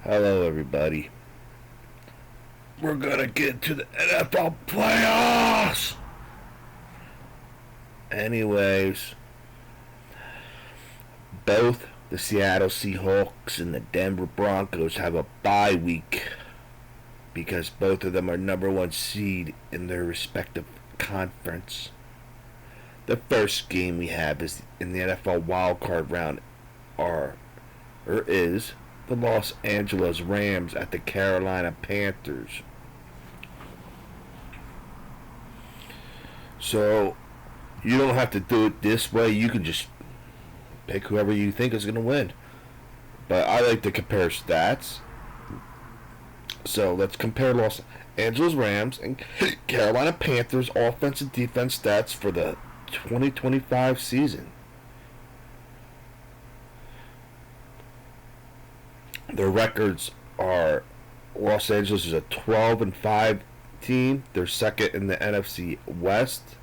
Hello, everybody. We're gonna get to the NFL playoffs. Anyways, both the Seattle Seahawks and the Denver Broncos have a bye week because both of them are number one seed in their respective conference. The first game we have is in the NFL wildcard round is the Los Angeles Rams at the Carolina Panthers. So you don't have to do it this way. You can just pick whoever you think is going to win. But I like to compare stats. So let's compare Los Angeles Rams and Carolina Panthers offense and defense stats for the 2025 season. Their records are Los Angeles is a 12-5 team. They're second in the NFC West.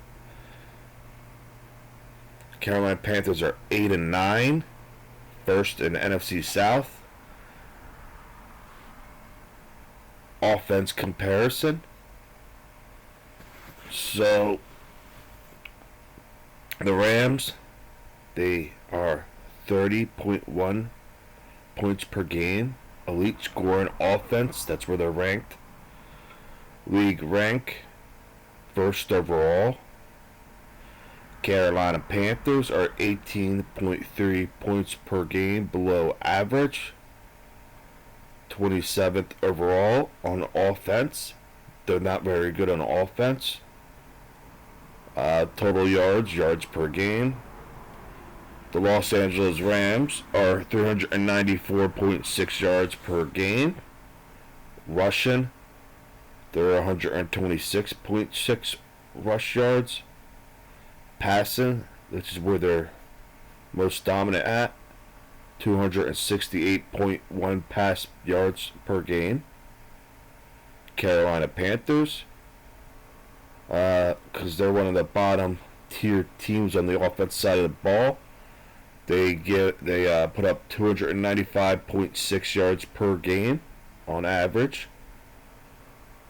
Carolina Panthers are 8-9, first in the NFC South. Offense comparison. So the Rams, they are 30.1 points per game. Elite scoring offense, that's where they're ranked. League rank, first overall. Carolina Panthers are 18.3 points per game below average. 27th overall on offense. They're not very good on offense. Total yards per game. The Los Angeles Rams are 394.6 yards per game. Rushing, they're 126.6 rush yards. Passing, which is where they're most dominant at, 268.1 pass yards per game. Carolina Panthers, because they're one of the bottom tier teams on the offense side of the ball, they put up 295.6 yards per game on average.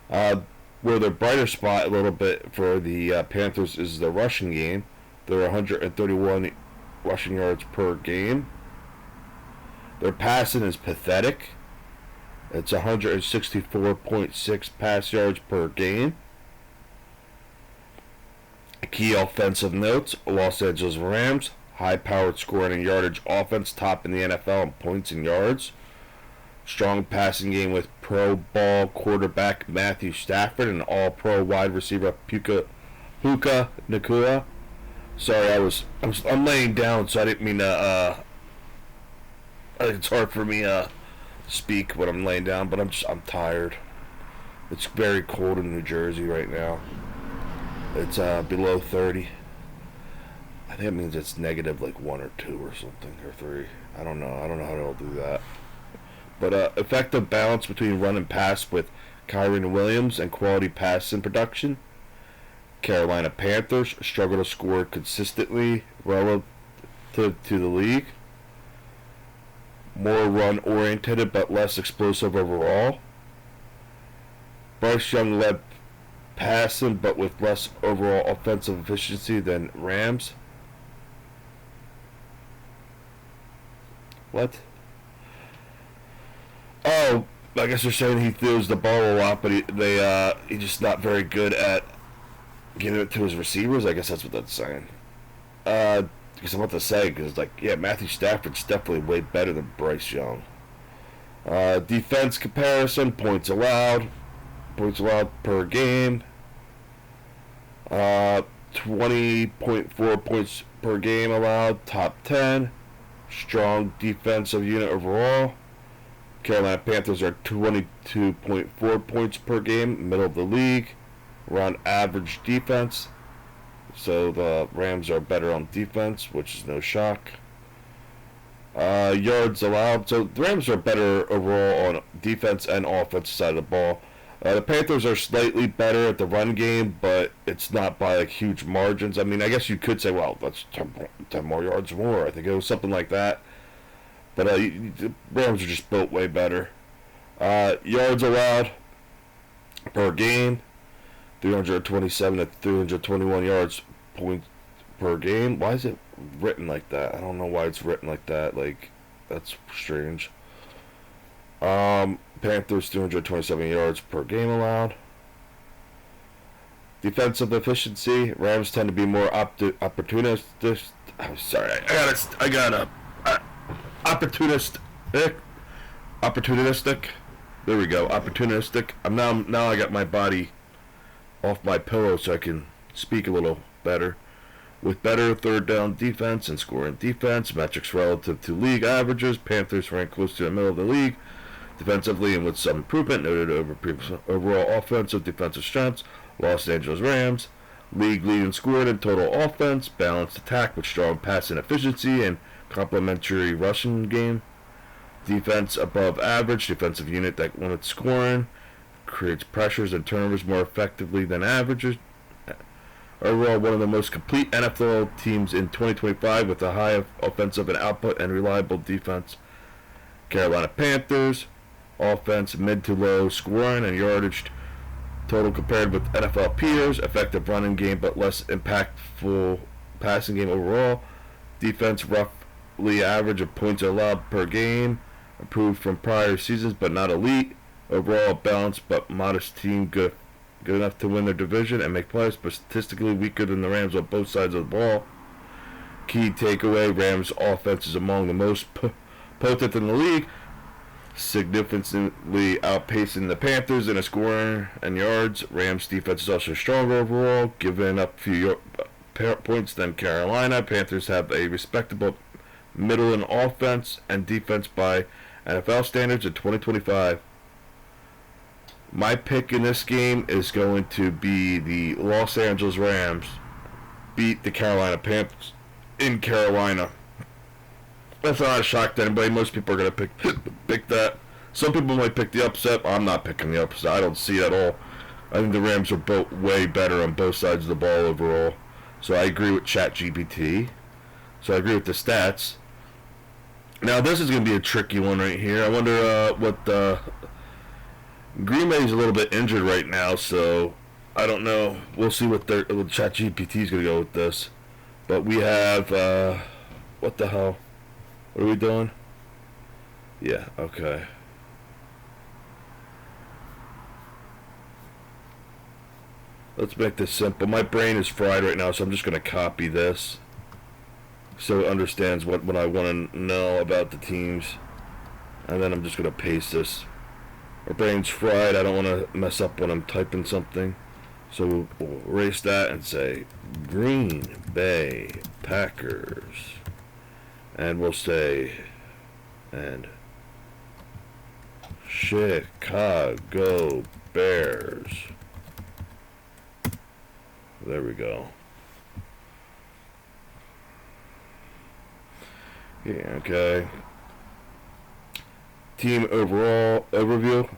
Where the brighter spot a little bit for the Panthers is the rushing game. They're 131 rushing yards per game. Their passing is pathetic. It's 164.6 pass yards per game. Key offensive notes: Los Angeles Rams, high-powered scoring and yardage offense, top in the NFL in points and yards. Strong passing game with Pro Bowl quarterback Matthew Stafford and All-Pro wide receiver Puka Nacua. Sorry, I'm laying down, so I didn't mean to. It's hard for me to speak when I'm laying down, but I'm tired. It's very cold in New Jersey right now. It's below 30. I think it means it's negative like 1 or 2 or something, or 3. I don't know how they'll do that. But effective balance between run and pass with Kyren Williams and quality passing production. Carolina Panthers struggle to score consistently relative to the league. More run-oriented but less explosive overall. Bryce Young led passing but with less overall offensive efficiency than Rams. What? Oh, I guess they're saying he throws the ball a lot, but he's just not very good at getting it to his receivers. I guess that's what that's saying. Because I'm about to say, because Matthew Stafford's definitely way better than Bryce Young. Defense comparison, points allowed per game. 20.4 points per game allowed, top 10. Strong defensive unit overall. Carolina Panthers are 22.4 points per game, middle of the league, around average defense. So the Rams are better on defense, which is no shock. Yards allowed. So the Rams are better overall on defense and offensive side of the ball. The Panthers are slightly better at the run game, but it's not by huge margins. I mean, I guess you could say, well, that's 10 more yards more. I think it was something like that. But the Rams are just built way better. Yards allowed per game, 327 to 321 yards points per game. Why is it written like that? I don't know why it's written like that. Like, that's strange. Panthers 227 yards per game allowed. Defensive efficiency. Rams tend to be more opportunistic. I'm sorry, I got opportunistic. There we go. Opportunistic. Now I got my body off my pillow so I can speak a little better. With better third down defense and scoring defense, metrics relative to league averages, Panthers rank close to the middle of the league. Defensively and with some improvement noted over previous overall offensive defensive strengths, Los Angeles Rams, league leading scoring and total offense, balanced attack with strong passing efficiency and complementary rushing game. Defense above average, defensive unit that when it's scoring, creates pressures and turnovers more effectively than averages. Overall, one of the most complete NFL teams in 2025 with a high offensive and output and reliable defense. Carolina Panthers, offense mid to low scoring and yardage total compared with NFL peers, effective running game but less impactful passing game overall. Defense roughly average of points allowed per game, improved from prior seasons but not elite. Overall, balanced but modest team, good enough to win their division and make playoffs, but statistically weaker than the Rams on both sides of the ball. Key takeaway: Rams offense is among the most potent in the league, significantly outpacing the Panthers in a scoring and yards. Rams defense is also stronger overall, giving up fewer points than Carolina. Panthers have a respectable middle in offense and defense by NFL standards in 2025. My pick in this game is going to be the Los Angeles Rams beat the Carolina Panthers in Carolina. That's not a shock to anybody. Most people are going to pick that. Some people might pick the upset. I'm not picking the upset. I don't see it at all. I think the Rams are both way better on both sides of the ball overall. So I agree with ChatGPT. So I agree with the stats. Now this is going to be a tricky one right here. I wonder what Green Bay's a little bit injured right now, so I don't know. We'll see what ChatGPT is going to go with this. But we have what the hell? What are we doing? Yeah, okay. Let's make this simple. My brain is fried right now, so I'm just going to copy this so it understands what I want to know about the teams. And then I'm just going to paste this. My brain's fried. I don't want to mess up when I'm typing something. So we'll erase that and say Green Bay Packers. And we'll say and Chicago Bears. There we go. Yeah, okay. Team overall overview.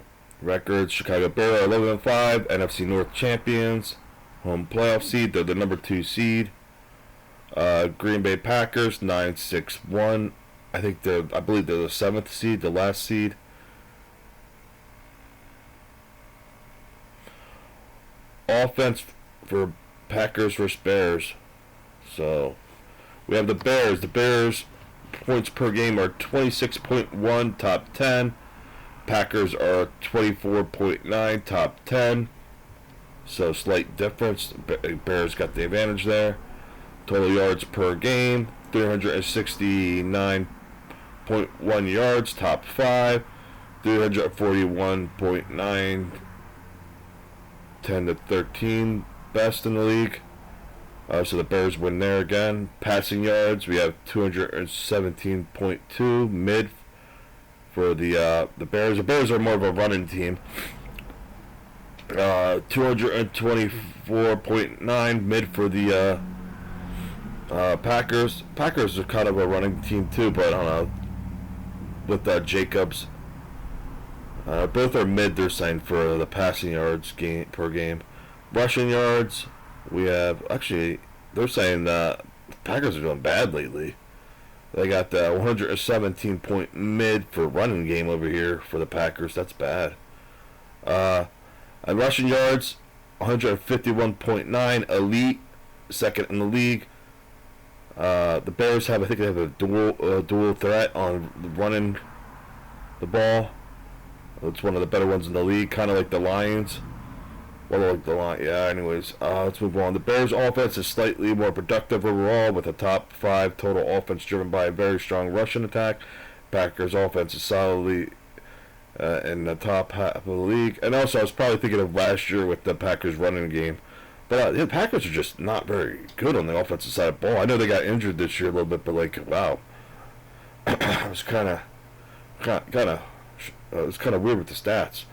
Records: Chicago Bears 11-5, NFC North champions. Home playoff seed, they're the number 2 seed. Green Bay Packers 9-6-1. I believe they're the 7th seed, the last seed. Offense for Packers versus Bears. So we have the Bears. The Bears points per game are 26.1, top 10. Packers are 24.9, top 10. So slight difference. Bears got the advantage there. Total yards per game, 369.1 yards, top 5. 341.9, 10 to 13, best in the league. So the Bears win there again. Passing yards, we have 217.2, mid for the Bears. The Bears are more of a running team. 224.9, mid for the Packers. Packers are kind of a running team too, but I don't know. With Jacobs, both are mid. They're saying for the passing yards per game. Rushing yards, we have they're saying that Packers are doing bad lately. They got the 117-point mid for running game over here for the Packers. That's bad. And rushing yards, 151.9, elite, second in the league. The Bears have, I think they have a dual threat on running the ball. It's one of the better ones in the league, kind of like the Lions. Well, like the Lions, yeah. Anyways, let's move on. The Bears' offense is slightly more productive overall, with a top 5 total offense driven by a very strong rushing attack. Packers' offense is solidly in the top half of the league. And also, I was probably thinking of last year with the Packers running game. But the Packers are just not very good on the offensive side of the ball. I know they got injured this year a little bit, but like, wow, it was kind of weird with the stats.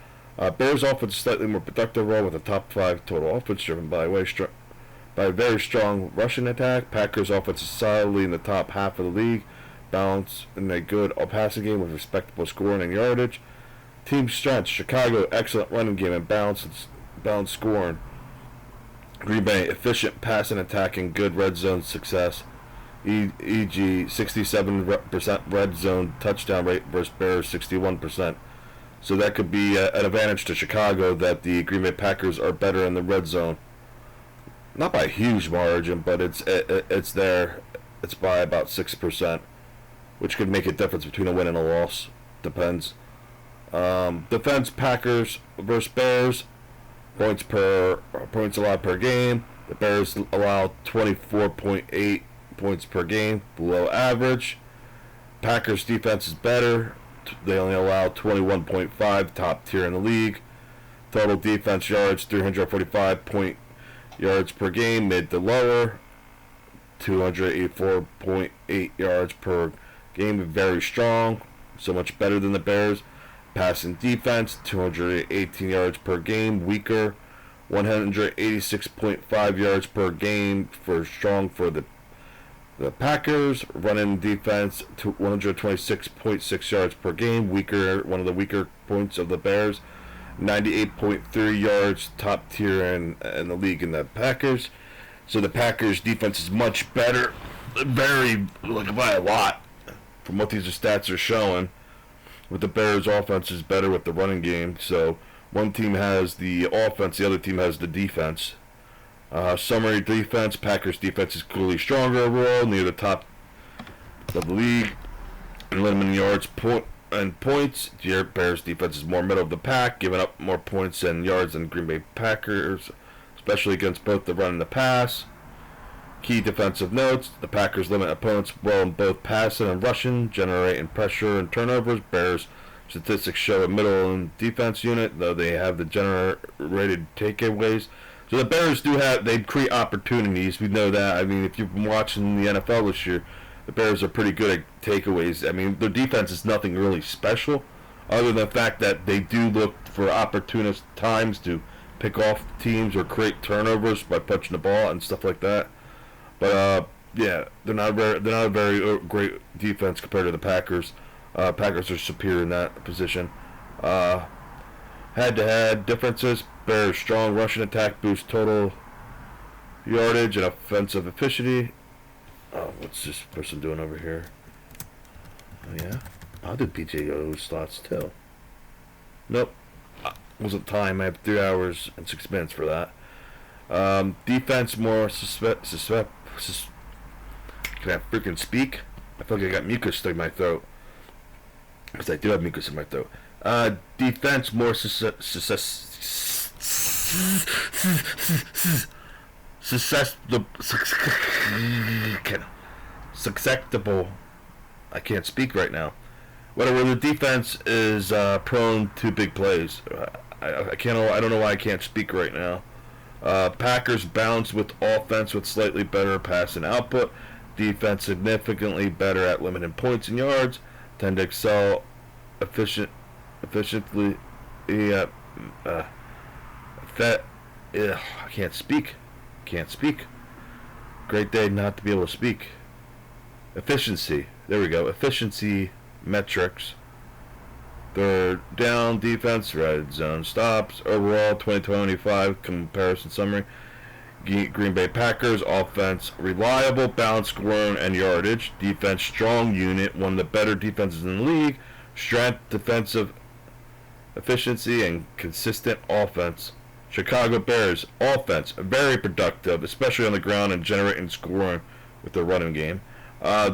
Bears' offense is slightly more productive overall, with a top 5 total offense driven by a very strong rushing attack. Packers' offense is solidly in the top half of the league, balanced in a good passing game with respectable scoring and yardage. Team strengths: Chicago, excellent running game and balanced scoring. Green Bay, efficient passing attack and good red zone success, e.g. 67% red zone touchdown rate versus Bears 61%. So that could be an advantage to Chicago, that the Green Bay Packers are better in the red zone. Not by a huge margin, but it's there. It's by about 6%, which could make a difference between a win and a loss. Depends. Defense: Packers versus Bears. Points allowed per game. The Bears allow 24.8 points per game, below average. Packers' defense is better. They only allow 21.5, top tier in the league. Total defense yards: 345 yards per game, mid to lower. 284.8 yards per game, very strong. So much better than the Bears. Passing defense: 218 yards per game, weaker. 186.5 yards per game for strong for the Packers. Running defense: 126.6 yards per game, weaker. One of the weaker points of the Bears. 98.3 yards, top tier in the league in the Packers. So the Packers' defense is much better, very, like, by a lot, from what these stats are showing. With the Bears' offense is better with the running game. So one team has the offense, the other team has the defense. Summary defense: Packers' defense is clearly stronger overall, near the top of the league in limiting yards and points. The Bears' defense is more middle of the pack, giving up more points and yards than Green Bay Packers, especially against both the run and the pass. Key defensive notes: the Packers limit opponents well in both passing and rushing, generating pressure and turnovers. Bears statistics show a middle and defense unit, though they have the generated takeaways. So the Bears they create opportunities. We know that. I mean, if you've been watching the NFL this year, the Bears are pretty good at takeaways. I mean, their defense is nothing really special, other than the fact that they do look for opportunist times to pick off teams or create turnovers by punching the ball and stuff like that. But yeah, they're not a very great defense compared to the Packers. Packers are superior in that position. Head-to-head differences: Bears' strong rushing attack boosts total yardage and offensive efficiency. Oh, what's this person doing over here? Oh yeah, I'll do PJO slots too. Nope, wasn't time. I have 3 hours and 6 minutes for that. Defense more can I freaking speak? I feel like I got mucus stuck in my throat. Because I do have mucus in my throat. Defense more susceptible. I can't speak right now. Whatever, the defense is prone to big plays. I don't know why I can't speak right now. Packers balance with offense with slightly better passing output. Defense significantly better at limiting points and yards. Tend to excel efficiently. I can't speak. Great day not to be able to speak. Efficiency. There we go. Efficiency metrics. Third down defense, red zone stops. Overall, 2025 comparison summary. Green Bay Packers offense reliable, balanced scoring and yardage. Defense strong unit, one of the better defenses in the league. Strength, defensive efficiency, and consistent offense. Chicago Bears offense very productive, especially on the ground and generating scoring with their running game.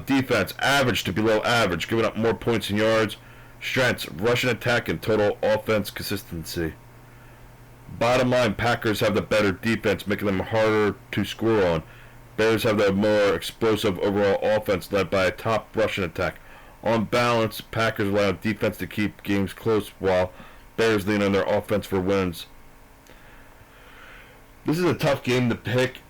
Defense average to below average, giving up more points and yards. Strengths rushing attack and total offense consistency. Bottom line, Packers have the better defense, making them harder to score on. Bears have the more explosive overall offense led by a top rushing attack. On balance, Packers allow defense to keep games close while Bears lean on their offense for wins. This is a tough game to pick.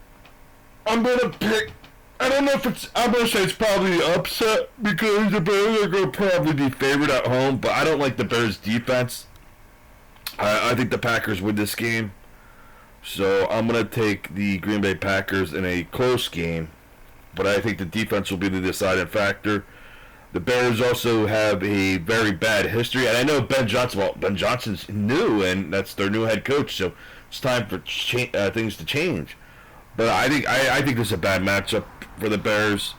I'm going to pick... I don't know if it's... I'm going to say it's probably the upset because the Bears are going to probably be favored at home, but I don't like the Bears' defense. I think the Packers win this game. So I'm going to take the Green Bay Packers in a close game. But I think the defense will be the deciding factor. The Bears also have a very bad history. And I know Ben Johnson's new, and that's their new head coach. So it's time for things to change. But I think this is a bad matchup for the Bears.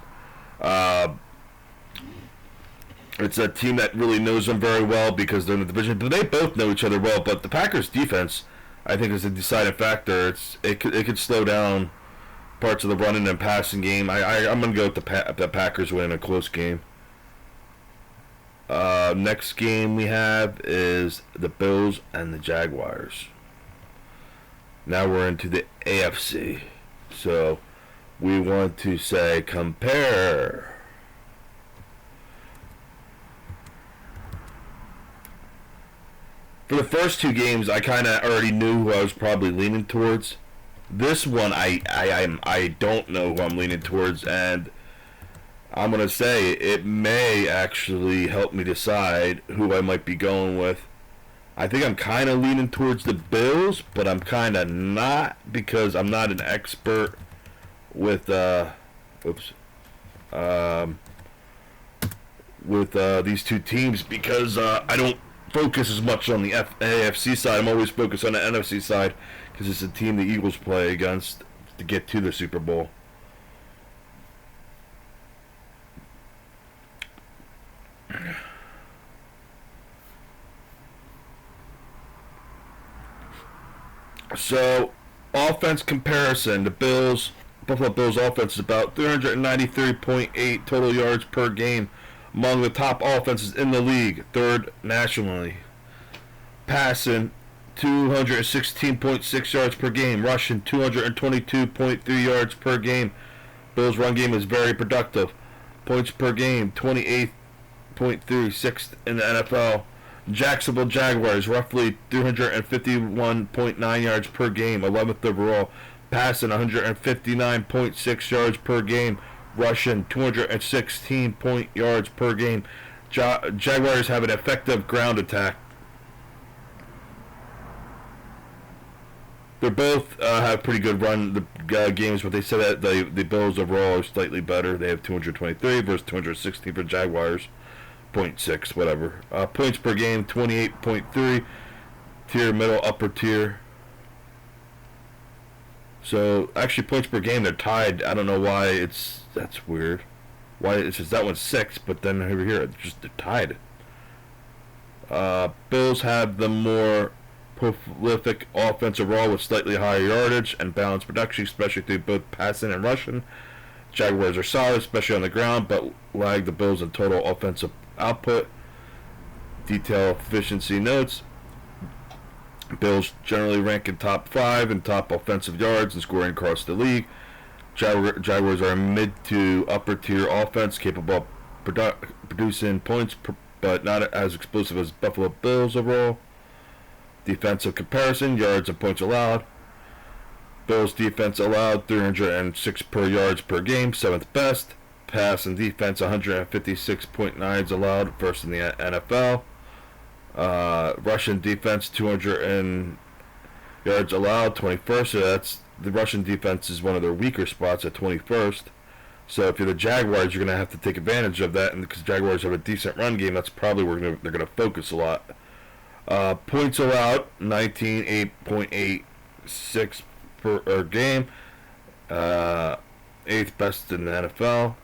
It's a team that really knows them very well because they're in the division. But they both know each other well. But the Packers' defense, I think, is a deciding factor. It could slow down parts of the running and passing game. I'm going to go with the Packers winning a close game. Next game we have is the Bills and the Jaguars. Now we're into the AFC. So we want to say compare. For the first two games, I kind of already knew who I was probably leaning towards. This one, I don't know who I'm leaning towards, and I'm going to say it may actually help me decide who I might be going with. I think I'm kind of leaning towards the Bills, but I'm kind of not because I'm not an expert with these two teams because I don't focus as much on the AFC side. I'm always focused on the NFC side because it's a team the Eagles play against to get to the Super Bowl. So, offense comparison. The Buffalo Bills offense is about 393.8 total yards per game, among the top offenses in the league, third nationally. Passing 216.6 yards per game, rushing 222.3 yards per game. Bills' run game is very productive. Points per game, 28.3, sixth in the NFL. Jacksonville Jaguars, roughly 351.9 yards per game, 11th overall. Passing 159.6 yards per game, rushing 216 yards per game. Jaguars have an effective ground attack. They both have pretty good run games, but they said that the Bills overall are slightly better. They have 223 versus 216 for Jaguars. 0.6, whatever. Points per game, 28.3. Tier, middle, upper tier. So, actually, points per game, they're tied. I don't know why that's weird. Why it's just that one's 6, but then over here, they're tied. Bills have the more prolific offense overall with slightly higher yardage and balanced production, especially through both passing and rushing. Jaguars are solid, especially on the ground, but lag the Bills in total offensive output. Detail efficiency notes. Bills generally rank in top 5 in top offensive yards and scoring across the league. Jaguars are a mid to upper tier offense capable of producing points, but not as explosive as Buffalo Bills overall. Defensive comparison, yards and points allowed. Bills defense allowed 306 per yards per game, 7th best. Pass and defense 156.9 allowed, first in the NFL. Russian defense 200 yards allowed, 21st. So that's the Russian defense is one of their weaker spots at 21st. So if you're the Jaguars, you're going to have to take advantage of that, and because Jaguars have a decent run game, that's probably where they're going to focus a lot. Points allowed 19, 8.86 per game. Uh, 8th best in the NFL.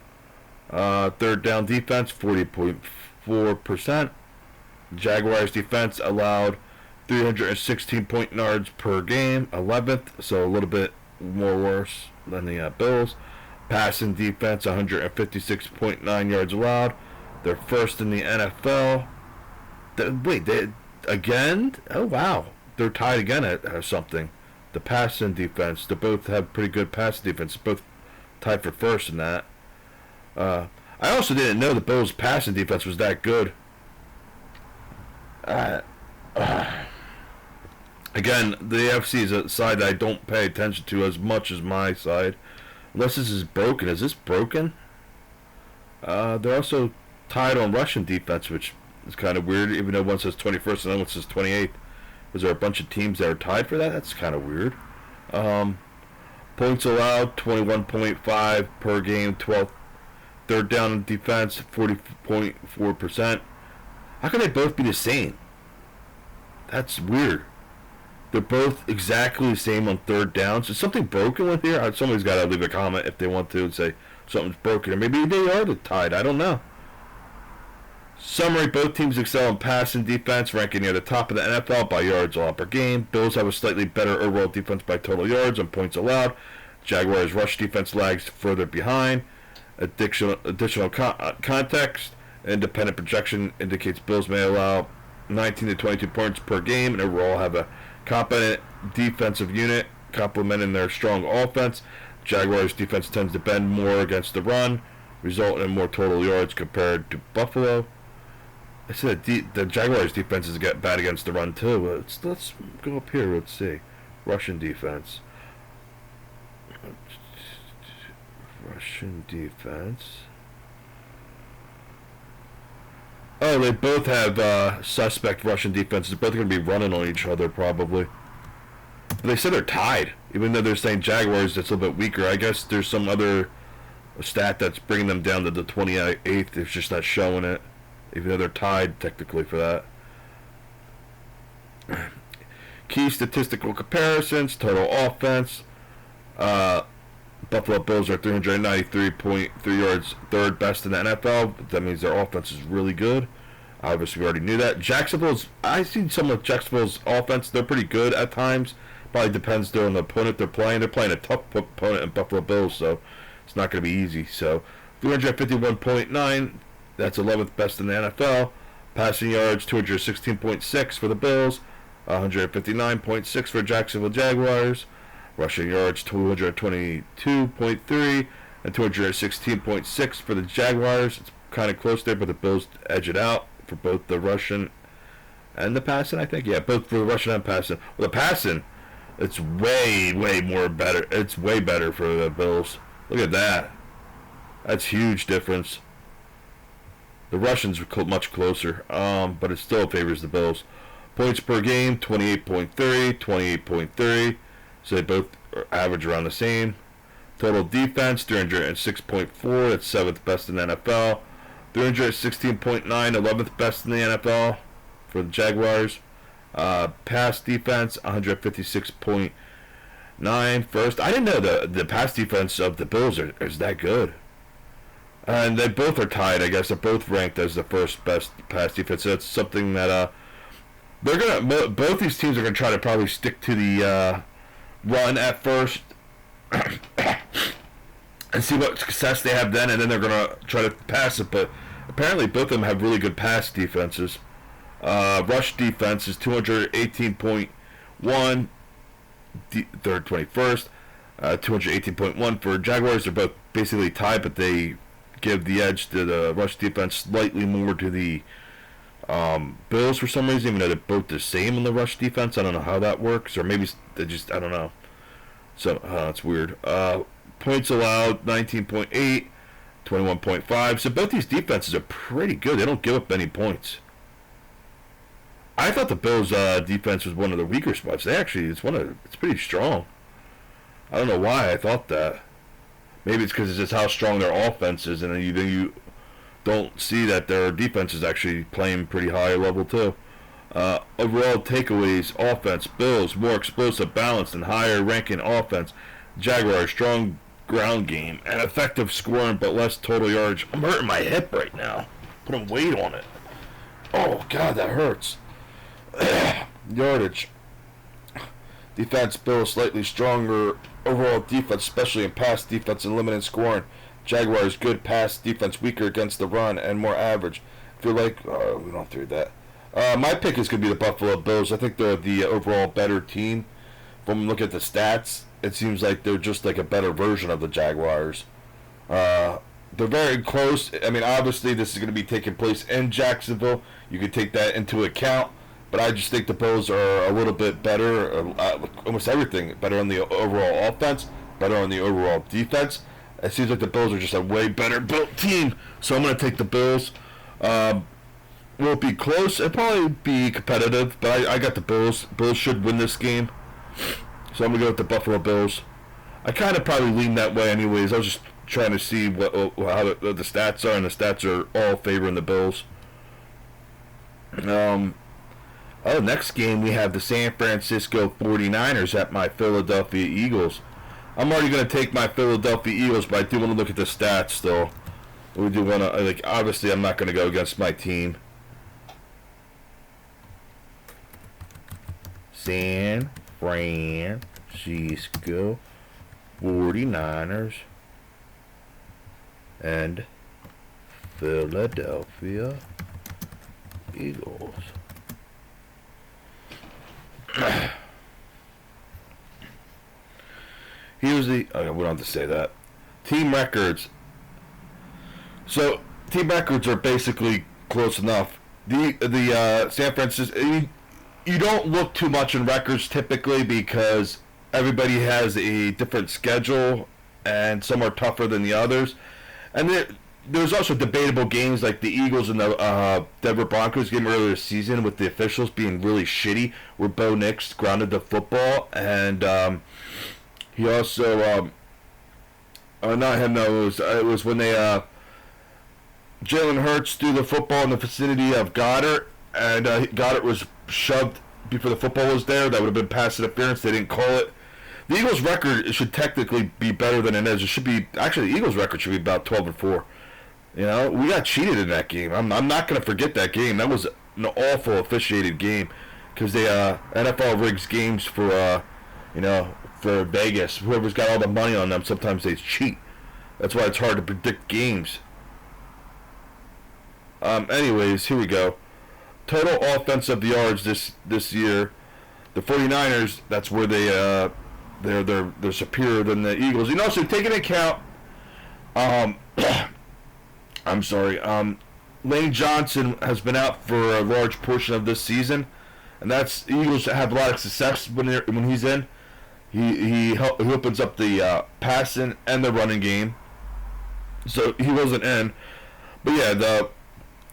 Third down defense, 40.4%. Jaguars defense allowed 316 point yards per game, 11th, so a little bit more worse than the Bills. Passing defense, 156.9 yards allowed. They're first in the NFL. They again? Oh wow, they're tied again at something. The passing defense. They both have pretty good passing defense. Both tied for first in that. I also didn't know the Bills' passing defense was that good. Again, the AFC is a side that I don't pay attention to as much as my side. Unless this is broken. Is this broken? They're also tied on rushing defense, which is kind of weird, even though one says 21st and the other one says 28th. Was there a bunch of teams that are tied for that? That's kind of weird. Points allowed, 21.5 per game, 12th. Third down defense, 40.4%. How can they both be the same? That's weird. They're both exactly the same on third downs. Is something broken with here? Somebody's got to leave a comment if they want to and say something's broken. Or maybe they are tied. I don't know. Summary, both teams excel in pass and defense, ranking near the top of the NFL by yards allowed per game. Bills have a slightly better overall defense by total yards and points allowed. Jaguars' rush defense lags further behind. Additional context, independent projection indicates Bills may allow 19 to 22 points per game and overall have a competent defensive unit complementing their strong offense. Jaguars' defense tends to bend more against the run, resulting in more total yards compared to Buffalo. I said the Jaguars' defense is bad against the run too. Let's go up here. Let's see. Russian defense. Russian defense. Oh, they both have suspect Russian defenses. They're both going to be running on each other probably. But they said they're tied, even though they're saying Jaguars that's a little bit weaker. I guess there's some other stat that's bringing them down to the 28th. It's just not showing it, even though they're tied technically for that. Key statistical comparisons: total offense. Buffalo Bills are 393.3 yards, third best in the NFL. That means their offense is really good. Obviously, we already knew that. I've seen some of Jacksonville's offense. They're pretty good at times. Probably depends on the opponent they're playing. They're playing a tough opponent in Buffalo Bills, so it's not going to be easy. So, 351.9, that's 11th best in the NFL. Passing yards, 216.6 for the Bills, 159.6 for Jacksonville Jaguars. Rushing yards, 222.3 and 216.6 for the Jaguars. It's kind of close there, but the Bills edge it out for both the rushing and the passing, I think. Yeah, both for the rushing and passing. Well, the passing, it's way more better. It's way better for the Bills. Look at that. That's huge difference. The Russians are much closer, but it still favors the Bills. Points per game, 28.3, 28.3. So they both average around the same. Total defense, 306.4. That's 7th best in the NFL. 316.9, 11th best in the NFL for the Jaguars. Pass defense, 156.9 first. I didn't know the pass defense of the Bills is that good. And they both are tied, I guess. They're both ranked as the first best pass defense. So that's something that they're gonna. Both these teams are gonna try to probably stick to the run at first and see what success they have then, and then they're gonna try to pass it. But apparently, both of them have really good pass defenses. Rush defense is 218.1. Third 21st. 218.1 for Jaguars. They're both basically tied, but they give the edge to the rush defense slightly more to the Bills for some reason, even though they're both the same in the rush defense. I don't know how that works, or maybe they just, I don't know. So, it's weird. Points allowed, 19.8, 21.5. So both these defenses are pretty good. They don't give up any points. I thought the Bills' defense was one of the weaker spots. It's pretty strong. I don't know why I thought that. Maybe it's because it's just how strong their offense is, and then you don't see that their defense is actually playing pretty high level too. Overall takeaways: offense, Bills more explosive, balanced, and higher ranking offense. Jaguars, strong ground game and effective scoring but less total yardage. I'm hurting my hip right now. Putting weight on it. Oh, God, that hurts. Yardage. Defense, Bills slightly stronger overall defense, especially in pass defense and limited scoring. Jaguars, good pass defense, weaker against the run and more average. I feel like, we don't have to read that. My pick is going to be the Buffalo Bills. I think they're the overall better team. When we look at the stats, it seems like they're just like a better version of the Jaguars. They're very close. I mean, obviously, this is going to be taking place in Jacksonville. You can take that into account. But I just think the Bills are a little bit better, almost everything. Better on the overall offense, better on the overall defense. It seems like the Bills are just a way better built team. So I'm going to take the Bills. Will it be close? It'll probably be competitive, but I got the Bills. Bills should win this game. So I'm going to go with the Buffalo Bills. I kind of probably lean that way anyways. I was just trying to see how the stats are, and the stats are all favoring the Bills. Next game we have the San Francisco 49ers at my Philadelphia Eagles. I'm already going to take my Philadelphia Eagles, but I do want to look at the stats still. We do want to, obviously I'm not going to go against my team. San Francisco 49ers and Philadelphia Eagles. Here's we don't have to say that. Team records. So team records are basically close enough. The San Francisco, you don't look too much in records typically because everybody has a different schedule and some are tougher than the others. And there's also debatable games like the Eagles and the Denver Broncos game earlier this season with the officials being really shitty, where Bo Nix grounded the football, and he also, it was when they, Jalen Hurts threw the football in the vicinity of Goddard, and Goddard was shoved before the football was there. That would have been pass interference. They didn't call it. The Eagles' record should technically be better than it is. It should be, actually, the Eagles' record should be about 12-4. You know, we got cheated in that game. I'm not going to forget that game. That was an awful officiated game because they NFL rigs games for for Vegas. Whoever's got all the money on them, sometimes they cheat. That's why it's hard to predict games. Anyways, here we go. Total offensive yards this year. The 49ers, that's where they're superior than the Eagles. You know, so take into account I'm sorry. Lane Johnson has been out for a large portion of this season, and that's Eagles have a lot of success when he's in. He opens up the passing and the running game, so he wasn't in. But yeah, the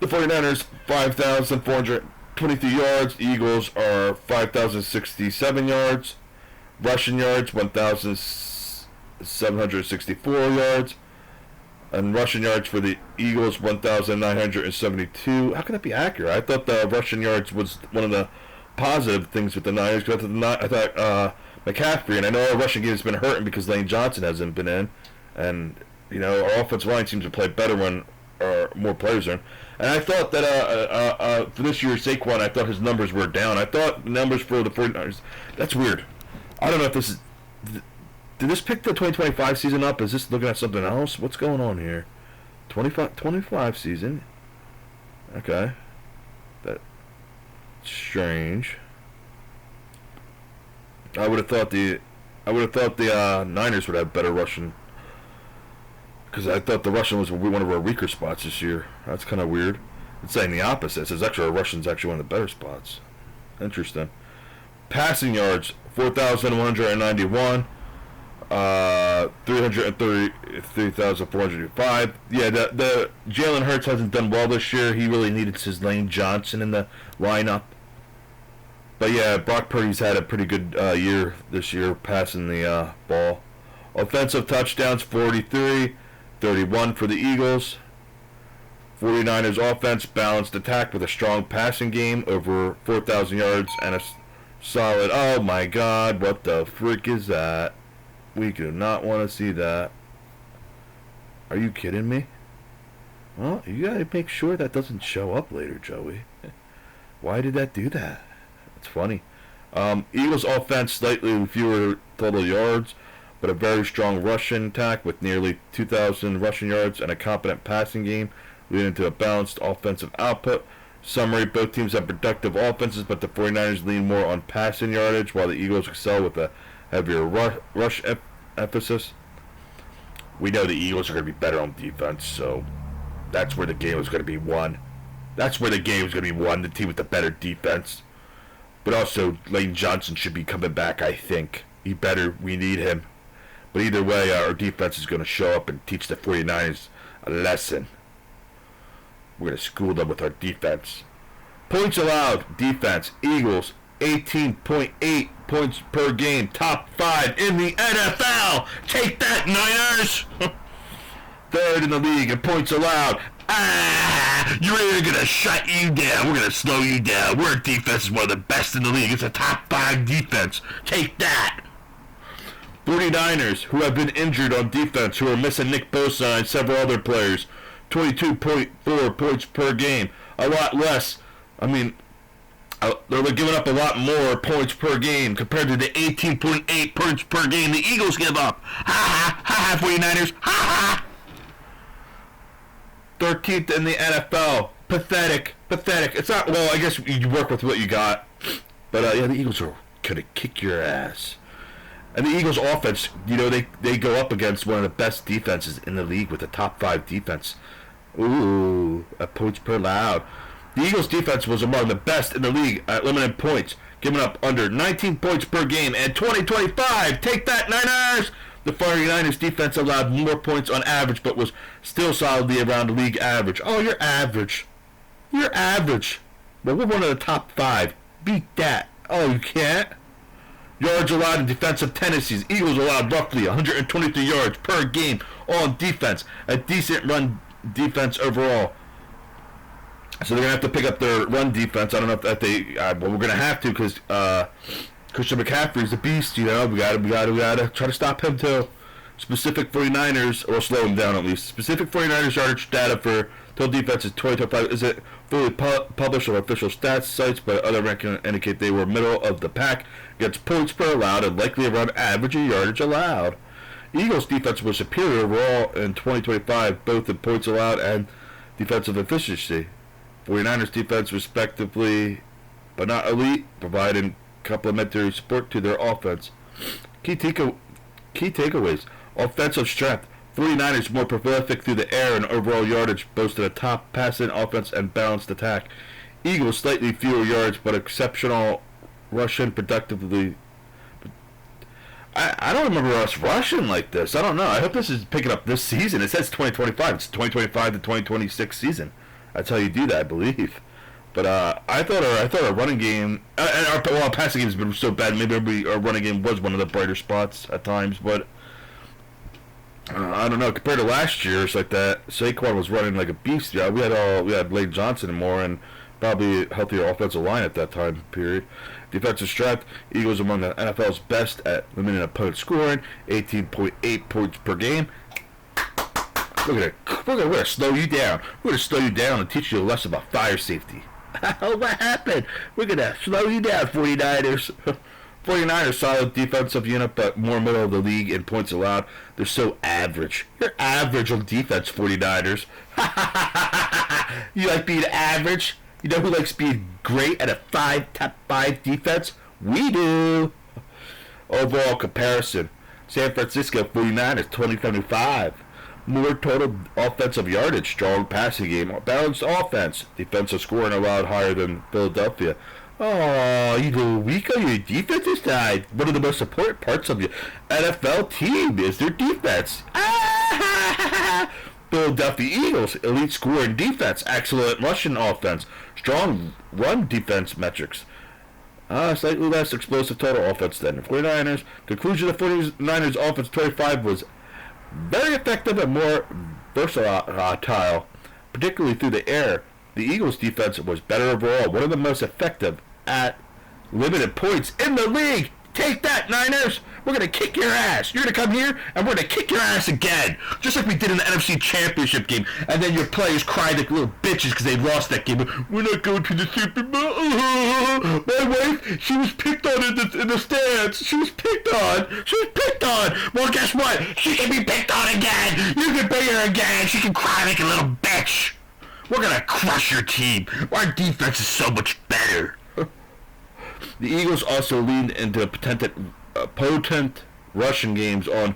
49ers 5,423 yards. Eagles are 5,067 yards. Rushing yards 1,764 yards. And rushing yards for the Eagles, 1,972. How can that be accurate? I thought the rushing yards was one of the positive things with the Niners. I thought McCaffrey, and I know our rushing game has been hurting because Lane Johnson hasn't been in. And, you know, our offensive line seems to play better when more players are in. And I thought that for this year, Saquon, I thought his numbers were down. I thought numbers for the 49ers, that's weird. I don't know if this is... Did this pick the 2025 season up? Is this looking at something else? What's going on here? 25 season. Okay. That's strange. I would have thought the Niners would have better rushing. Because I thought the Russian was one of our weaker spots this year. That's kind of weird. It's saying the opposite. It says actually our Russian's actually one of the better spots. Interesting. Passing yards, 4,191. 333,405. Yeah, the Jalen Hurts hasn't done well this year. He really needed his Lane Johnson in the lineup. But yeah, Brock Purdy's had a pretty good year this year, passing the ball. Offensive touchdowns, 43, 31 for the Eagles. 49ers offense, balanced attack with a strong passing game, over 4,000 yards and a solid... Oh my God, what the frick is that? We do not want to see that. Are you kidding me? Well, you gotta make sure that doesn't show up later, Joey. Why did that do that? It's funny. Eagles offense slightly fewer total yards, but a very strong rushing attack with nearly 2,000 rushing yards and a competent passing game, leading to a balanced offensive output. Summary, both teams have productive offenses, but the 49ers lean more on passing yardage, while the Eagles excel with a heavier rush emphasis. We know the Eagles are going to be better on defense, so that's where the game is going to be won. That's where the game is going to be won, the team with the better defense. But also, Lane Johnson should be coming back, I think. We need him. But either way, our defense is going to show up and teach the 49ers a lesson. We're going to school them with our defense. Points allowed, defense, Eagles, 18.8 points per game, top 5 in the NFL. Take that, Niners! Third in the league in points allowed. You're really going to shut you down. We're going to slow you down. Our defense is one of the best in the league. It's a top 5 defense. Take that. 49ers, who have been injured on defense, who are missing Nick Bosa and several other players, 22.4 points per game. A lot less. I mean, they're giving up a lot more points per game compared to the 18.8 points per game the Eagles give up. Ha ha ha, 49ers. Ha ha. 13th in the NFL. Pathetic. It's not, well, I guess you work with what you got. But, yeah, the Eagles are going to kick your ass. And the Eagles offense, they go up against one of the best defenses in the league with a top 5 defense. Ooh, a points per loud. The Eagles defense was among the best in the league at limited points, giving up under 19 points per game in 2025. Take that, Niners! The 49ers defense allowed more points on average, but was still solidly around the league average. Oh, you're average. You're average. But we're one of the top 5. Beat that. Oh, you can't? Yards allowed in defensive tendencies. Eagles allowed roughly 123 yards per game on defense. A decent run defense overall. So they're going to have to pick up their run defense. I don't know if that well, we're going to have to because Christian McCaffrey's a beast, We got to try to stop him too. Specific 49ers, or slow him down at least. Specific 49ers yardage data for total defense is 2025. Is it fully published on official stats sites, but other rankings indicate they were middle of the pack against points per allowed and likely around average yardage allowed. Eagles defense was superior overall in 2025, both in points allowed and defensive efficiency. 49ers defense respectively, but not elite, providing complementary support to their offense. Key takeaways. Offensive strength. 49ers more prolific through the air and overall yardage, boasted a top passing offense and balanced attack. Eagles slightly fewer yards, but exceptional rushing productively. I don't remember us rushing like this. I don't know. I hope this is picking up this season. It says 2025. It's 2025 to 2026 season. That's how you do that, I believe. But I thought our running game and our passing game has been so bad. Maybe our running game was one of the brighter spots at times, but I don't know. Compared to last year, it's like that. Saquon was running like a beast. Yeah, we had Lane Johnson and more, and probably a healthier offensive line at that time period. Defensive strength, Eagles among the NFL's best at limiting opponent scoring, 18.8 points per game. We're gonna slow you down. We're gonna slow you down and teach you a lesson about fire safety. What happened? We're gonna slow you down, 49ers. 49ers solid defensive unit, but more middle of the league in points allowed. They're so average. You're average on defense, 49ers. You like being average? You know who likes being great at a top 5 defense? We do. Overall comparison. San Francisco 49ers 2075. More total offensive yardage, strong passing game, balanced offense, defensive scoring allowed higher than Philadelphia. Oh, you go weak on your defensive side. One of the most important parts of your NFL team is their defense. Philadelphia Eagles, elite scoring defense, excellent rushing offense, strong run defense metrics. Slightly less explosive total offense than the 49ers. Conclusion, the 49ers offense 25 was very effective and more versatile, particularly through the air. The Eagles' defense was better overall, one of the most effective at limited points in the league. Take that, Niners! We're going to kick your ass. You're going to come here, and we're going to kick your ass again. Just like we did in the NFC Championship game. And then your players cried like little bitches because they lost that game. We're not going to the Super Bowl. My wife, she was picked on in the stands. She was picked on. Well, guess what? She can be picked on again. You can pay her again. She can cry like a little bitch. We're going to crush your team. Our defense is so much better. The Eagles also leaned into potent rushing games on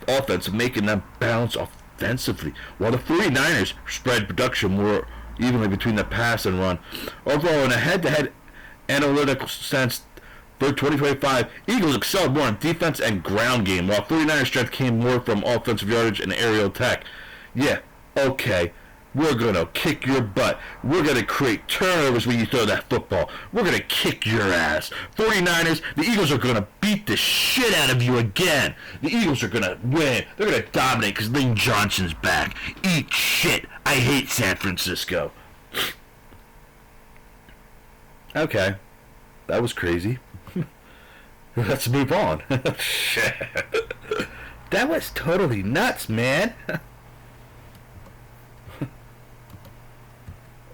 offense, making them balance offensively, while the 49ers spread production more evenly between the pass and run. Overall, in a head-to-head analytical sense for 2025, Eagles excelled more on defense and ground game, while 49ers strength came more from offensive yardage and aerial attack. Yeah, okay. We're going to kick your butt. We're going to create turnovers when you throw that football. We're going to kick your ass. 49ers, the Eagles are going to beat the shit out of you again. The Eagles are going to win. They're going to dominate because Lane Johnson's back. Eat shit. I hate San Francisco. Okay. That was crazy. Let's move on. Shit. That was totally nuts, man.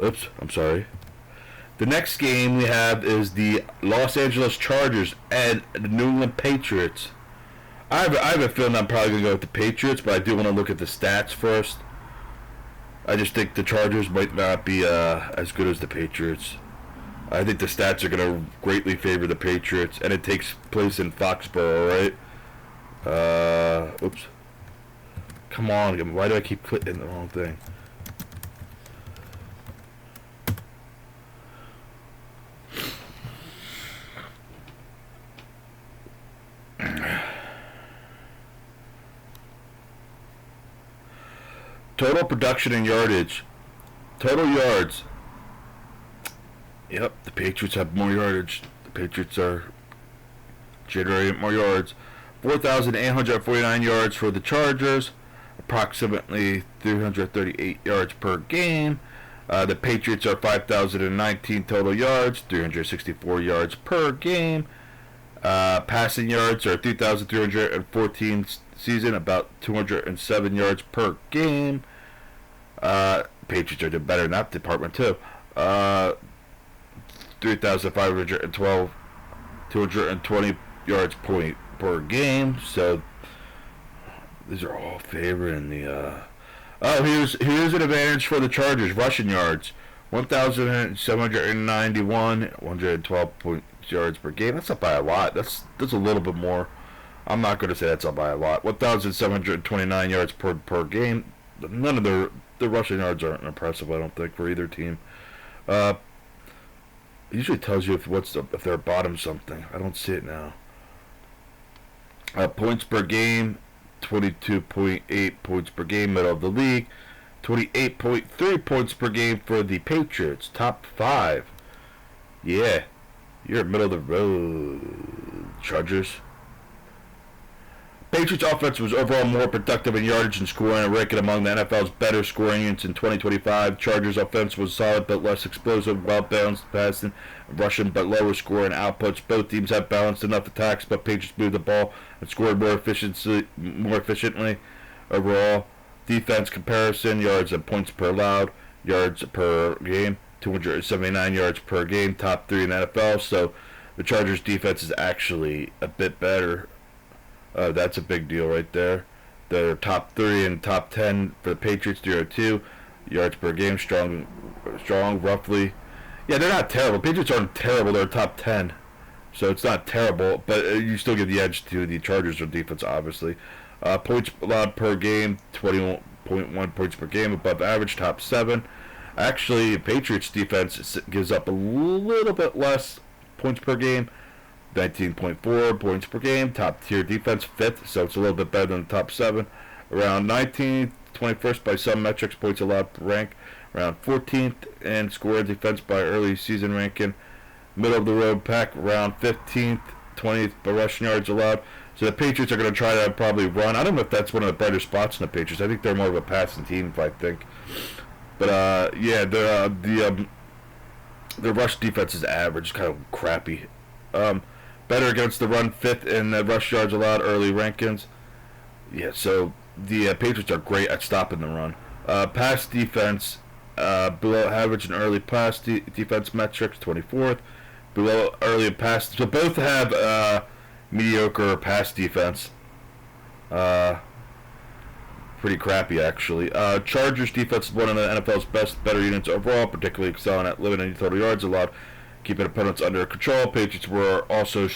Oops, I'm sorry. The next game we have is the Los Angeles Chargers and the New England Patriots. I have a feeling I'm probably going to go with the Patriots, but I do want to look at the stats first. I just think the Chargers might not be as good as the Patriots. I think the stats are going to greatly favor the Patriots, and it takes place in Foxborough, right? Oops. Come on, why do I keep clicking the wrong thing? Total production and yardage. Total yards. Yep, the Patriots have more yardage. The Patriots are generating more yards. 4,849 yards for the Chargers. Approximately 338 yards per game. The Patriots are 5,019 total yards. 364 yards per game. Passing yards are 3,314 season, about 207 yards per game. Patriots are doing better in that department too. 3,512, 220 yards per game. So these are all favoring the. Here's an advantage for the Chargers. Rushing yards, 1,791, 112 yards per game. That's up by a lot. That's a little bit more. I'm not going to say that's up by a lot. 1,729 yards per game. None of the rushing yards aren't impressive, I don't think, for either team. It usually tells you if they're bottom something. I don't see it now. Points per game, 22.8 points per game, middle of the league. 28.3 points per game for the Patriots, top 5. Yeah, you're middle of the road, Chargers. Patriots offense was overall more productive in yardage and scoring, and ranking among the NFL's better scoring units in 2025. Chargers offense was solid but less explosive, well-balanced passing, rushing but lower scoring outputs. Both teams have balanced enough attacks, but Patriots moved the ball and scored more efficiently. Overall, defense comparison, yards and points per allowed, yards per game, 279 yards per game, top 3 in the NFL. So the Chargers defense is actually a bit better. That's a big deal right there. They're top 3 and top 10 for the Patriots, 302 yards per game, strong, roughly. Yeah, they're not terrible. Patriots aren't terrible. They're top 10, so it's not terrible. But you still give the edge to the Chargers on defense, obviously. Points allowed per game, 21.1 points per game, above average, top 7. Actually, Patriots defense gives up a little bit less points per game. 19.4 points per game, top tier defense, 5th, so it's a little bit better than the top 7. Around 19th, 21st by some metrics, points allowed per rank. Around 14th in scoring defense by early season ranking. Middle of the road pack, around 15th, 20th by rushing yards allowed. So the Patriots are going to try to probably run. I don't know if that's one of the brighter spots in the Patriots. I think they're more of a passing team, if I think. But yeah, the rush defense is average, kind of crappy. Better against the run, fifth in rush yards allowed, early rankings. Yeah, so the Patriots are great at stopping the run. Pass defense, below average in early pass defense metrics, 24th. Below early pass, so both have mediocre pass defense. Pretty crappy actually. Chargers defense is one of the NFL's best, better units overall, particularly excelling at limiting total yards allowed, keeping opponents under control. Patriots were also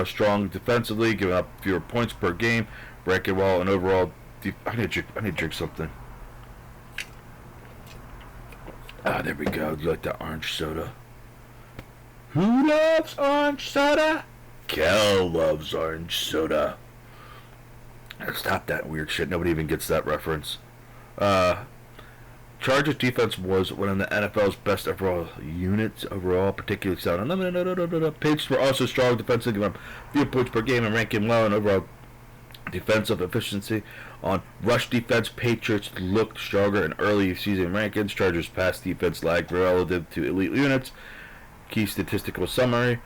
strong defensively, giving up fewer points per game, ranking well and overall. I need to drink something. There we go. Do you like that orange soda? Who loves orange soda? Kel loves orange soda. Stop that weird shit. Nobody even gets that reference. Chargers defense was one of the NFL's best overall units, particularly sound. Patriots were also strong defensively, giving up few points per game and ranking well in overall defensive efficiency. On rush defense, Patriots looked stronger in early season rankings. Chargers pass defense lagged relative to elite units. Key statistical summary: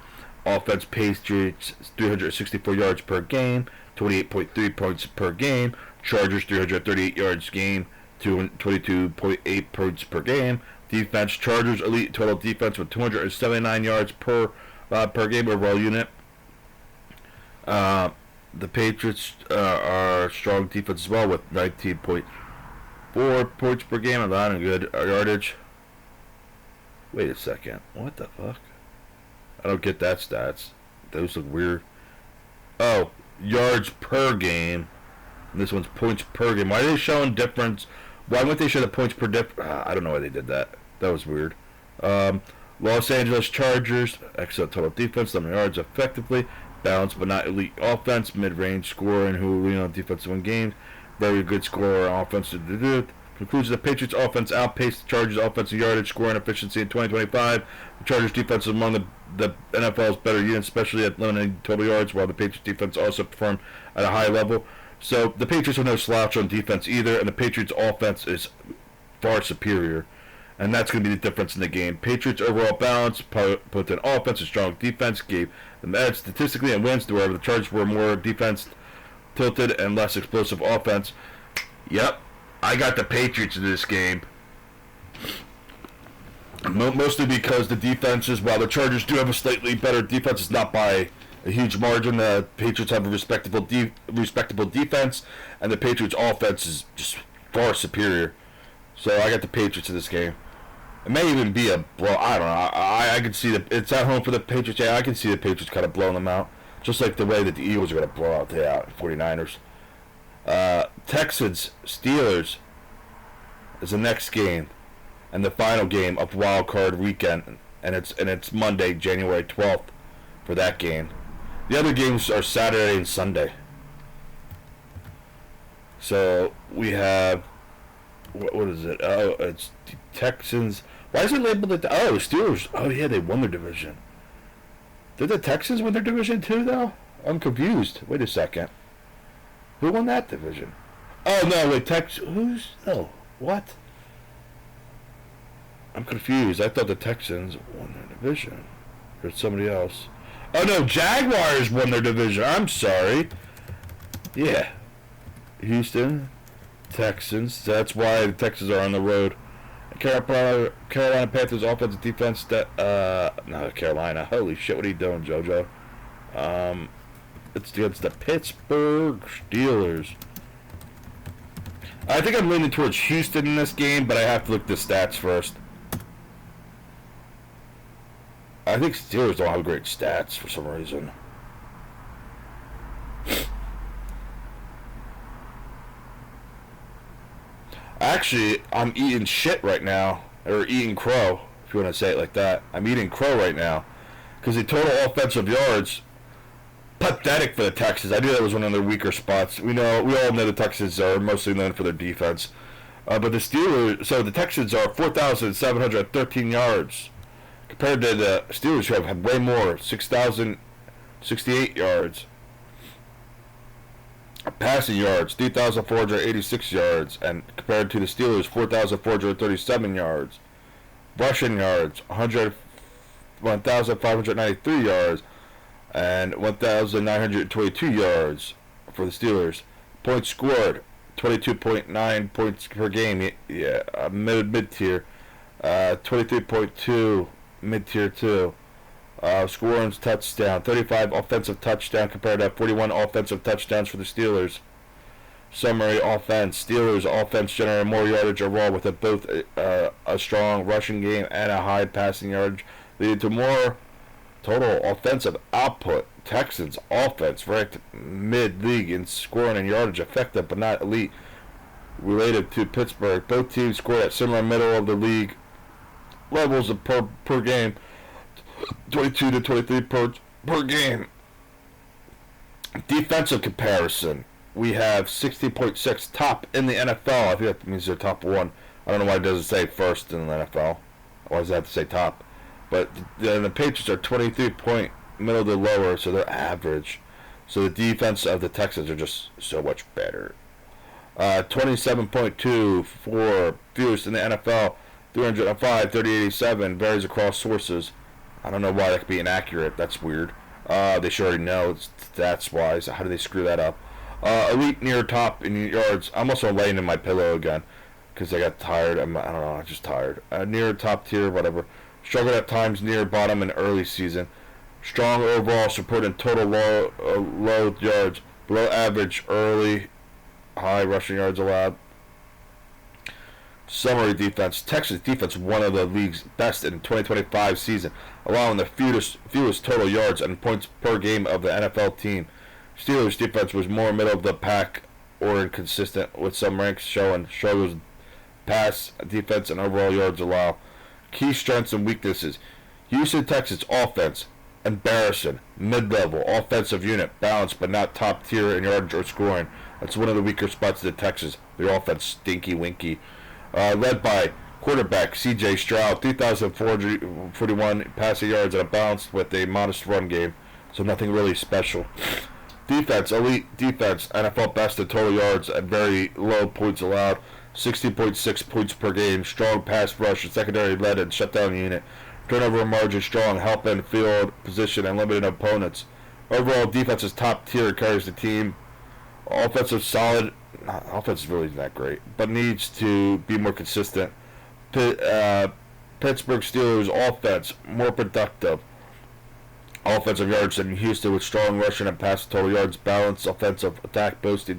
offense, Patriots 364 yards per game, 28.3 points per game. Chargers 338 yards game, 22.8 points per game. Defense, Chargers elite total defense with 279 yards per game overall unit. The Patriots are strong defense as well with 19.4 points per game, allowing good yardage. Wait a second. What the fuck? I don't get that stats. Those look weird. Oh, yards per game. And this one's points per game. Why are they showing difference? Why wouldn't they show the points per I don't know why they did that. That was weird. Los Angeles Chargers, excellent total defense, 11 yards effectively. Balanced but not elite offense, mid-range scoring who lean on defense to win games. Very good scorer on offense. Concludes the Patriots offense outpaced the Chargers offensive yardage scoring efficiency in 2025. The Chargers defense is among the NFL's better units, especially at limiting total yards, while the Patriots defense also performed at a high level. So the Patriots are no slouch on defense either, and the Patriots offense is far superior. And that's going to be the difference in the game. Patriots' overall balance, both in offense and strong defense, gave them edge statistically and wins, wherever the Chargers were more defense tilted and less explosive offense. Yep, I got the Patriots in this game. Mostly because the defenses, while the Chargers do have a slightly better defense, it's not by a huge margin. The Patriots have a respectable defense, and the Patriots' offense is just far superior. So I got the Patriots in this game. It may even be a blow. I don't know. I can see it's at home for the Patriots. Yeah, I can see the Patriots kind of blowing them out, just like the way that the Eagles are going to blow out the 49ers. Texans Steelers is the next game, and the final game of Wild Card Weekend, and it's Monday, January 12th, for that game. The other games are Saturday and Sunday. So we have. What is it? Oh, it's the Texans. Why is it labeled the Steelers? Oh yeah, they won their division. Did the Texans win their division too, though? I'm confused. Wait a second. Who won that division? Oh no, wait, what? I'm confused. I thought the Texans won their division. Or somebody else. Oh no, Jaguars won their division. I'm sorry. Yeah. Houston Texans. That's why the Texans are on the road. Carolina Panthers offensive defense. No, Carolina. Holy shit! What are you doing, JoJo? It's against the Pittsburgh Steelers. I think I'm leaning towards Houston in this game, but I have to look at the stats first. I think Steelers don't have great stats for some reason. Actually, I'm eating shit right now, or eating crow, if you want to say it like that. I'm eating crow right now, because the total offensive yards, pathetic for the Texans. I knew that was one of their weaker spots. We all know the Texans are mostly known for their defense, but the Steelers, so the Texans are 4,713 yards, compared to the Steelers who have way more, 6,068 yards. Passing yards, 3,486 yards, and compared to the Steelers, 4,437 yards. Rushing yards, 1,593 yards. and 1,922 yards for the Steelers. Points scored, 22.9 points per game. Yeah, mid tier. 23.2 mid tier too. Scoring touchdown, 35 offensive touchdown compared to 41 offensive touchdowns for the Steelers. Summary offense. Steelers offense generated more yardage overall with both a strong rushing game and a high passing yardage, leading to more total offensive output. Texans offense ranked mid-league in scoring and yardage, effective but not elite. Related to Pittsburgh, both teams scored at similar middle of the league levels of per game, 22 to 23 per game. Defensive comparison. We have 60.6 top in the NFL. I think that means they're top one. I don't know why it doesn't say first in the NFL. Why does it have to say top? But the Patriots are 23 point middle to lower, so they're average. So the defense of the Texans are just so much better. 27.2 for fewest in the NFL. 305, 3087 varies across sources. I don't know why that could be inaccurate. That's weird. They should already know. That's why. So how do they screw that up? Elite near top in yards. I'm also laying in my pillow again because I got tired. I don't know. I'm just tired. Near top tier, whatever. Struggled at times near bottom in early season. Strong overall support in total low yards. Below average early. High rushing yards allowed. Summary defense. Texas defense one of the league's best in the 2025 season, allowing the fewest total yards and points per game of the NFL team. Steelers defense was more middle of the pack or inconsistent, with some ranks showing struggles pass defense and overall yards allowed. Key strengths and weaknesses. Houston Texans offense, embarrassing, mid-level offensive unit, balanced but not top tier in yardage or scoring. That's one of the weaker spots of the Texans. Their offense stinky winky. Led by quarterback C.J. Stroud, 3,441 passing yards and a balanced with a modest run game, so nothing really special. Defense, elite defense, NFL best in total yards and very low points allowed, 60.6 points per game. Strong pass rush and secondary led and shutdown unit. Turnover margin strong, help in field position and limited opponents. Overall defense is top tier, carries the team. Offensive solid. Offense is really not great, but needs to be more consistent. Pittsburgh Steelers offense more productive. Offensive yards than Houston with strong rushing and pass total yards, balanced offensive attack, boosted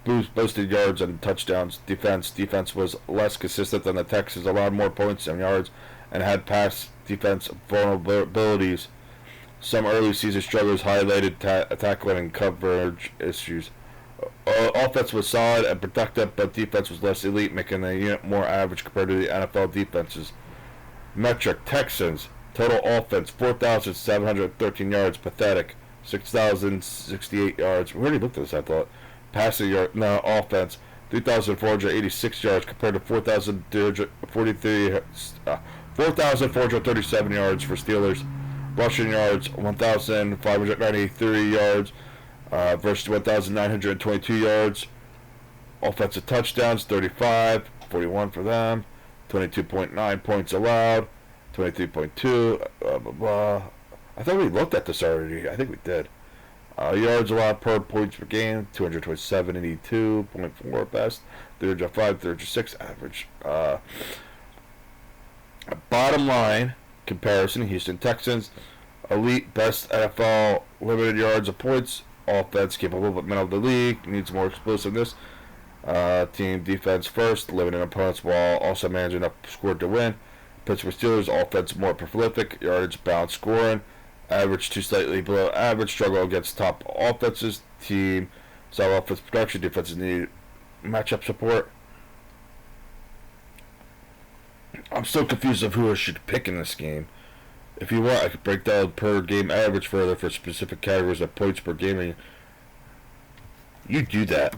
yards and touchdowns. Defense was less consistent than the Texans, allowed more points and yards, and had pass defense vulnerabilities. Some early season struggles highlighted tackling and coverage issues. Offense was solid and productive, but defense was less elite, making the unit more average compared to the NFL defenses. Metric Texans total offense 4,713 yards, pathetic. 6,068 yards. We already looked at this, I thought. Passing yard, no offense 3,486 yards compared to 4,437 yards for Steelers. Rushing yards 1,593 yards. Versus 1,922 yards. Offensive touchdowns 35, 41 for them. 22.9 points allowed. 23.2. Blah, blah, blah. I thought we looked at this already. I think we did. Yards allowed per points per game 227, 82.4 best. 305, 306 average. Bottom line comparison: Houston Texans elite best NFL limited yards of points. Offense capable but middle of the league, needs more explosiveness. Team defense first, limiting opponents while also managing enough score to win. Pittsburgh Steelers offense more prolific, yardage balanced scoring, average to slightly below average, struggle against top offenses. Team solid offense production, defenses need matchup support. I'm so confused of who I should pick in this game. If you want, I could break down per game average further for specific categories of points per game. You do that.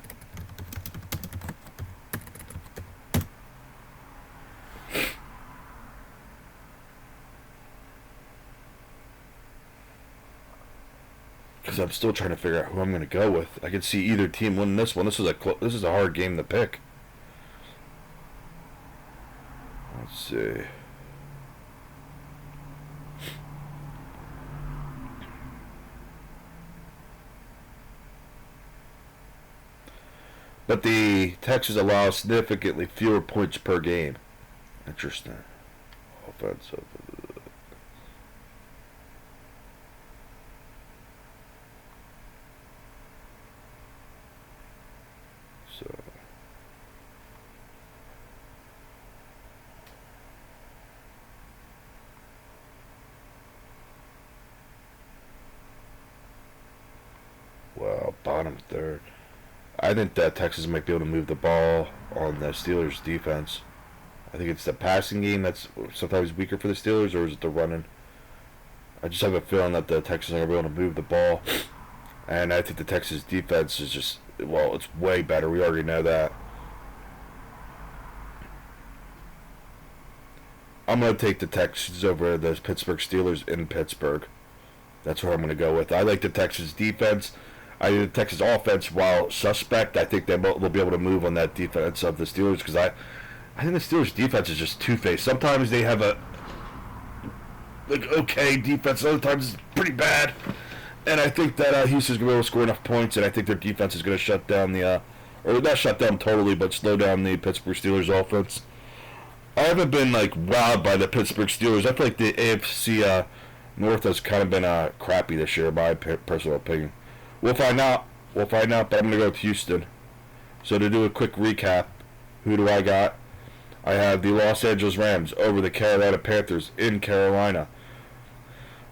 Because I'm still trying to figure out who I'm going to go with. I could see either team win this one. This is a hard game to pick. Let's see. But the Texans allow significantly fewer points per game. Interesting. Offensive. So. Well, bottom third. I think that Texas might be able to move the ball on the Steelers' defense. I think it's the passing game that's sometimes weaker for the Steelers, or is it the running? I just have a feeling that the Texans are going to be able to move the ball. And I think the Texas defense is just, well, it's way better. We already know that. I'm going to take the Texans over the Pittsburgh Steelers in Pittsburgh. That's where I'm going to go with. I like the Texas defense. I think the Texas offense, while suspect, I think they'll be able to move on that defense of the Steelers, because I think the Steelers' defense is just two-faced. Sometimes they have a okay defense, other times it's pretty bad. And I think that Houston's going to be able to score enough points, and I think their defense is going to shut down the, or not shut down totally, but slow down the Pittsburgh Steelers offense. I haven't been wowed by the Pittsburgh Steelers. I feel like the AFC North has kind of been crappy this year, in my personal opinion. We'll find out. But I'm going to go with Houston. So to do a quick recap, who do I got? I have the Los Angeles Rams over the Carolina Panthers in Carolina.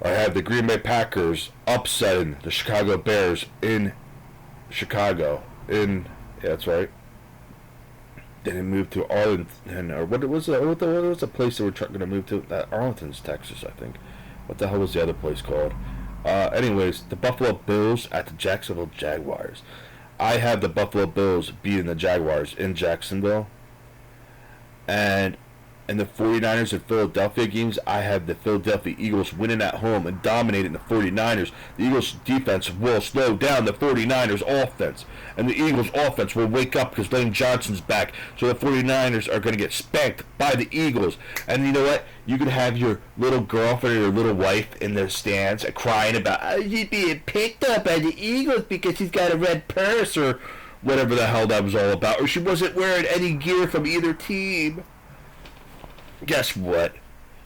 I have the Green Bay Packers upsetting the Chicago Bears in Chicago. Yeah, that's right. Then they moved to Arlington, or what was the place they were going to move to? Arlington's Texas, I think. What the hell was the other place called? Anyways, the Buffalo Bills at the Jacksonville Jaguars. I have the Buffalo Bills beating the Jaguars in Jacksonville. And in the 49ers and Philadelphia games, I have the Philadelphia Eagles winning at home and dominating the 49ers. The Eagles' defense will slow down the 49ers' offense. And the Eagles' offense will wake up because Lane Johnson's back. So the 49ers are going to get spanked by the Eagles. And you know what? You could have your little girlfriend or your little wife in the stands crying about, she's being picked up by the Eagles because she's got a red purse or whatever the hell that was all about. Or she wasn't wearing any gear from either team. Guess what?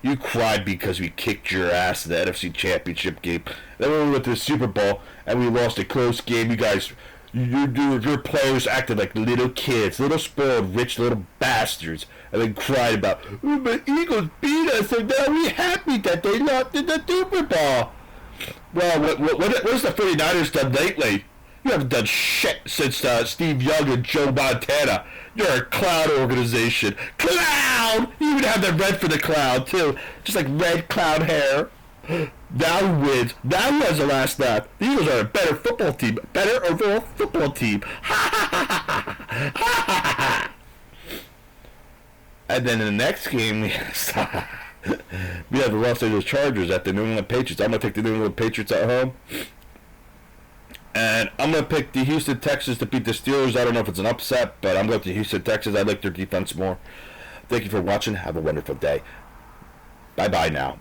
You cried because we kicked your ass in the NFC Championship game. Then we went to the Super Bowl and we lost a close game. You guys, your players acted like little kids, little spoiled, rich little bastards, and then cried about, oh, the Eagles beat us, and now we're happy that they lost in the Super Bowl. Well, what's the 49ers done lately? You haven't done shit since Steve Young and Joe Montana. You're a clown organization. Clown! You even have the red for the clown, too. Just like red clown hair. Now who wins? Now who has the last laugh? The Eagles are a better football team. Better overall football team. And then in the next game, we have the Los Angeles Chargers at the New England Patriots. I'm going to take the New England Patriots at home. And I'm going to pick the Houston Texans to beat the Steelers. I don't know if it's an upset, but I'm going to Houston Texans. I like their defense more. Thank you for watching. Have a wonderful day. Bye-bye now.